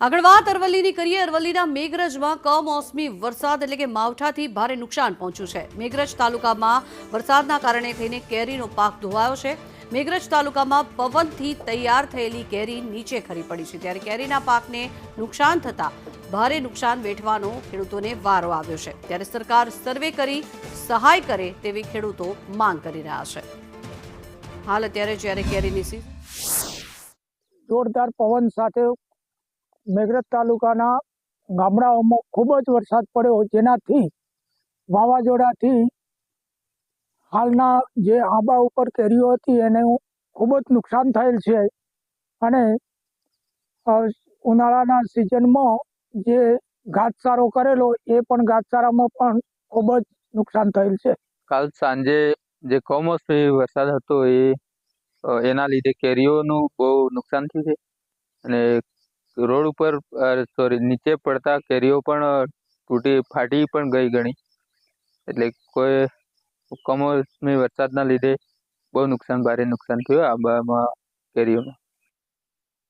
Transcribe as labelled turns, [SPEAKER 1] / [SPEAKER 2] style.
[SPEAKER 1] આગળ વાત અરવલ્લીની કરીએ। અરવલ્લીના મેઘરજમાં કમોસમી વરસાદ એટલે કે માવઠાથી ભારે નુકસાન પહોંચ્યું છે। મેઘરજ તાલુકામાં વરસાદના કારણે થઈને કેરીનો પાક ધોવાયો છે। મેઘરજ તાલુકામાં પવનથી તૈયાર થયેલી કેરી નીચે ખરી પડી છે, ત્યારે કેરીના પાકને નુકસાન થતા ભારે નુકસાન વેઠવાનો ખેડૂતોને વારો આવ્યો છે। ત્યારે સરકાર સર્વે કરી સહાય કરે તેવી ખેડૂતો માંગ કરી રહ્યા છે। હાલ અત્યારે જ્યારે કેરીની
[SPEAKER 2] જોરદાર પવન સાથે મેઘરજ તાલુકાના ગામડાઓમાં ખૂબ જ વરસાદ પડ્યો, જેનાથી વાવાઝોડાથી હાલના જે આંબા ઉપર કેરીઓ હતી એને ખૂબ જ નુકસાન થયેલ છે અને ઉનાળાના સિઝનમાં જે ઘાસચારો કરેલો એ પણ ઘાસચારામાં પણ ખૂબ જ નુકસાન થયેલ છે।
[SPEAKER 3] કાલ સાંજે જે કમોસમી વરસાદ હતો એના લીધે કેરીઓનું બહુ નુકસાન થયું છે અને રોડ ઉપર નીચે પડતા કેરીઓ પણ ફાટી પણ ગઈ ઘણી, એટલે કોઈ કમોસમી વરસાદના લીધે બહુ ભારે નુકસાન થયું આંબામાં કેરીઓમાં।